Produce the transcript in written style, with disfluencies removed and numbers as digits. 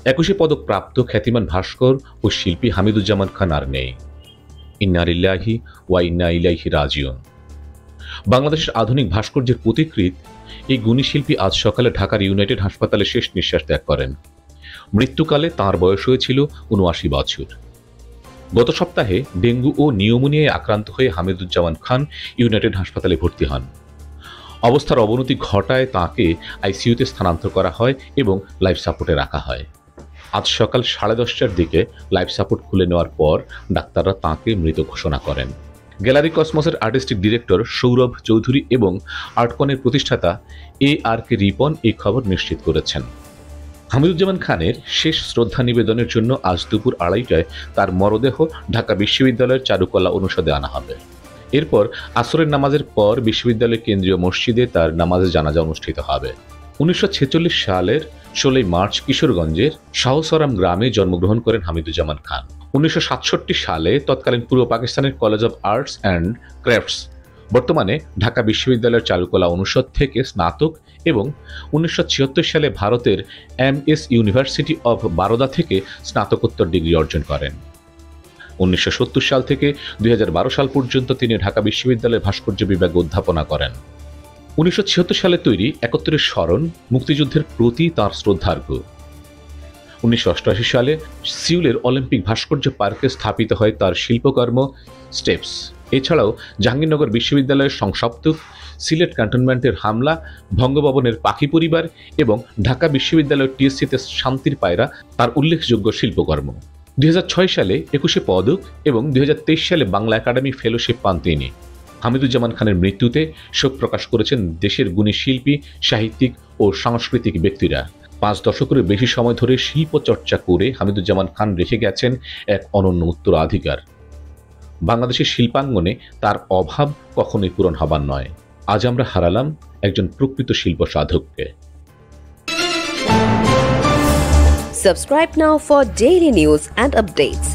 21 পদক প্রাপ্ত খ্যাতিমান ভাস্কর ও শিল্পী হামিদুজ্জামান খান আর নেই। ইন্না লিল্লাহি ওয়া ইন্না ইলাইহি রাজিউন। বাংলাদেশের আধুনিক ভাস্কর্যের পথিকৃৎ এই গুণী শিল্পী আজ সকালে ঢাকার ইউনাইটেড হাসপাতালে শেষ নিঃশ্বাস ত্যাগ করেন। মৃত্যুকালে তাঁর বয়স হয়েছিল ৭৯ বছর। গত সপ্তাহে ডেঙ্গু ও নিউমোনিয়ায় আক্রান্ত হয়ে হামিদুজ্জামান খান ইউনাইটেড হাসপাতালে ভর্তি হন। অবস্থার অবনতি ঘটায় তাঁকে আইসিইউতে স্থানান্তর করা হয় এবং লাইফ সাপোর্টে রাখা হয়। আজ সকাল 10:30টার দিকে লাইফ সাপোর্ট খুলে নেওয়ার পর ডাক্তাররা তাঁকে মৃত ঘোষণা করেন। গ্যালারি কসমসের আর্টিস্টিক ডিরেক্টর সৌরভ চৌধুরী এবং আর্টকনের প্রতিষ্ঠাতা ARK রিপন এই খবর নিশ্চিত করেছেন। হামিদুজ্জামান খানের শেষ শ্রদ্ধা নিবেদনের জন্য আজ দুপুর 2:30টায় তার মরদেহ ঢাকা বিশ্ববিদ্যালয়ের চারুকলা অনুষদে আনা হবে। এরপর আসরের নামাজের পর বিশ্ববিদ্যালয়ের কেন্দ্রীয় মসজিদে তার নামাজে জানাজা অনুষ্ঠিত হবে। 1946 সালের 16 মার্চ কিশোরগঞ্জের শাহসরাম গ্রামে জন্মগ্রহণ করেন হামিদুজ্জামান খান। 1967 সালে তৎকালীন পূর্ব পাকিস্তানের college of arts and crafts, বর্তমানে ঢাকা বিশ্ববিদ্যালয়ের চারুকলা অনুষদ থেকে স্নাতক এবং 1976 সালে ভারতের MS ইউনিভার্সিটি অব বারোদা থেকে স্নাতকোত্তর ডিগ্রি অর্জন করেন। 1970 সাল থেকে 2012 সাল পর্যন্ত তিনি ঢাকা বিশ্ববিদ্যালয়ের ভাস্কর্য বিভাগে অধ্যাপনা করেন। 1976 সালে তৈরি 71 স্মরণ মুক্তিযুদ্ধের প্রতি তাঁর শ্রদ্ধার্ঘ্য। 1988 সালে সিউলের অলিম্পিক ভাস্কর্য পার্কে স্থাপিত হয় তার শিল্পকর্ম স্টেপস। এছাড়াও জাহাঙ্গীরনগর বিশ্ববিদ্যালয়ের শংসাপ্তক, সিলেট ক্যান্টনমেন্টের হামলা, বঙ্গভবনের পাখি পরিবার এবং ঢাকা বিশ্ববিদ্যালয়ের TSC-তে শান্তির পায়রা তার উল্লেখযোগ্য শিল্পকর্ম। 2006 সালে 21 পদক এবং 2023 সালে বাংলা একাডেমি ফেলোশিপ পান তিনি। হামিদুজ্জামান খানের মৃত্যুতে শোক প্রকাশ করেছেন দেশের গুণী শিল্পী, সাহিত্যিক ও সাংস্কৃতিক ব্যক্তিরা। 5 দশকেরও বেশি সময় ধরে শিল্প চর্চা করে হামিদুজ্জামান খান রেখে গেছেন এক অনন্য উত্তরাধিকার। বাংলাদেশের শিল্পাঙ্গনে তার অভাব কখনোই পূরণ হবার নয়। আজ আমরা হারালাম একজন প্রকৃত শিল্প সাধককে। Subscribe now for daily news and updates.